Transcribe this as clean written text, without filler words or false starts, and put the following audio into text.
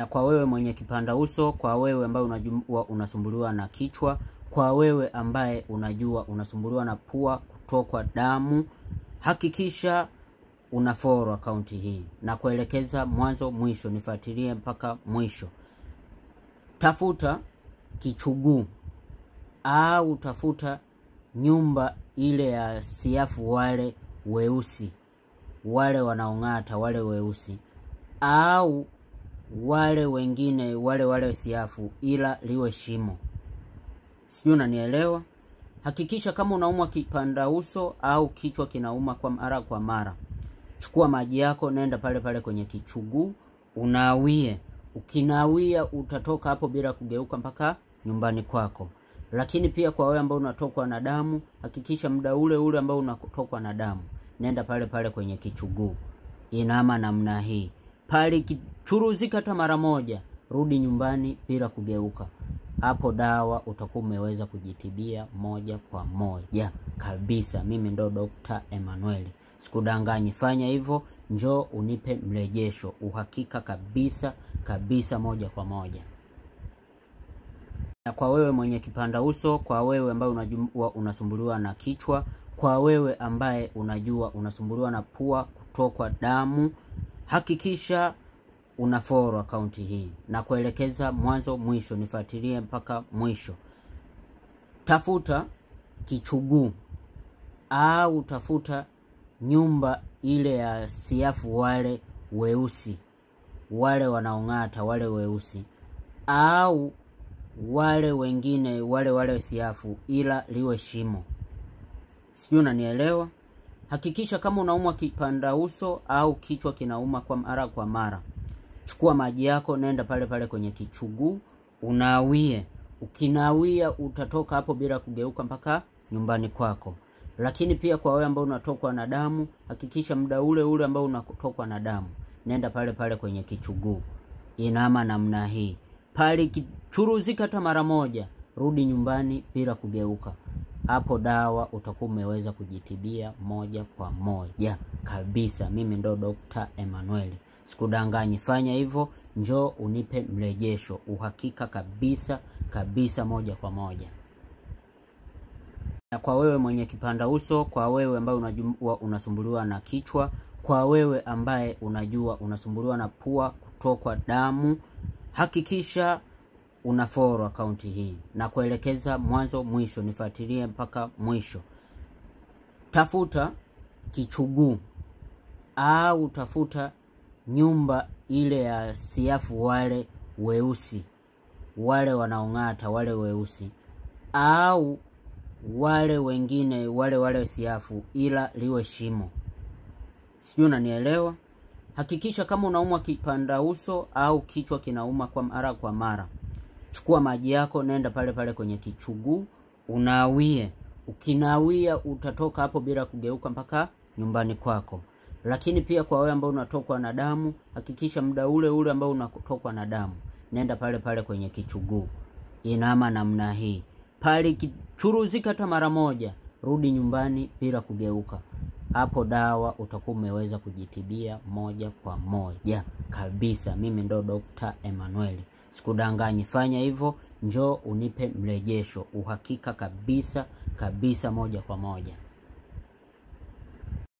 Na kwa wewe mwenye kipanda uso, kwa wewe ambaye unajua unasumbuliwa na kichwa, kwa wewe ambaye unajua unasumbuliwa na pua kutokwa damu, hakikisha unafollow account hii na kuelekeza mwanzo mwisho, nifuatilie mpaka mwisho. Tafuta kichuguu au tafuta nyumba ile ya siafu wale weusi, wale wanaong'ata, wale weusi, au wale wengine wale siafu ila liwe shimo. Sijui unanielewa? Hakikisha kama unaumwa kipanda uso au kichwa kinauma kwa mara, chukua maji yako, nenda pale kwenye kichuguu, unawie. Ukinawia utatoka hapo bila kugeuka mpaka nyumbani kwako. Lakini pia kwa wewe ambao unatokwa na damu, hakikisha muda ule ambao unatokwa na damu, nenda pale kwenye kichuguu. Inama namna hii. Pale kichuruzika hata mara moja, rudi nyumbani bila kugeuka. Hapo dawa utakuwa umeweza kujitibia moja kwa moja kabisa. Mimi ndo Dr. Emmanuel. Sikudanganyi, fanya hivyo, njoo unipe mrejesho, uhakika kabisa moja kwa moja. Na kwa wewe mwenye kipanda uso, kwa wewe ambaye unajua unasumbuliwa na kichwa, kwa wewe ambaye unajua unasumbuliwa na pua kutokwa damu, hakikisha unafollow account hii na kuelekeza mwanzo mwisho, nifuatilie mpaka mwisho. Tafuta kichuguu au tafuta nyumba ile ya siafu wale weusi, wale wanaong'ata, wale weusi, au wale wengine wale siafu ila liwe shimo. Sijui unanielewa? Hakikisha kama unaumwa kipanda uso au kichwa kinauma kwa mara, chukua maji yako, nenda pale kwenye kichuguu, unawie. Ukinawia utatoka hapo bila kugeuka mpaka nyumbani kwako. Lakini pia kwa wewe ambao unatokwa na damu, hakikisha muda ule ambao unatokwa na damu, nenda pale kwenye kichuguu. Inama namna hii. Pale kichuruzika hata mara moja, rudi nyumbani bila kugeuka. Hapo dawa utakuwa umeweza kujitibia moja kwa moja kabisa. Mimi ndo Dr. Emmanuel. Sikudanganyi, fanya hivyo, njoo unipe mrejesho, uhakika kabisa moja kwa moja. Na kwa wewe mwenye kipanda uso, kwa wewe ambaye unajua unasumbuliwa na kichwa, kwa wewe ambaye unajua unasumbuliwa na pua kutokwa damu, hakikisha unafollow account hii na kuelekeza mwanzo mwisho, nifuatilie mpaka mwisho. Tafuta kichuguu au tafuta nyumba ile ya siafu wale weusi, wale wanaong'ata, wale weusi, au wale wengine wale siafu ila liwe shimo. Sijui unanielewa? Hakikisha kama unaumwa kipanda uso au kichwa kinauma kwa mara, chukua maji yako, nenda pale kwenye kichuguu, unawie. Ukinawia utatoka hapo bila kugeuka mpaka nyumbani kwako. Lakini pia kwa wewe ambao unatokwa na damu, hakikisha muda ule ambao unatokwa na damu, nenda pale kwenye kichuguu. Inama namna hii. Pale kichuruzika hata mara moja, rudi nyumbani bila kugeuka. Hapo dawa utakuwa umeweza kujitibia moja kwa moja kabisa. Mimi ndo Dr. Emmanuel. Sikudanganyi, fanya hivyo, njoo unipe mrejesho, uhakika kabisa moja kwa moja.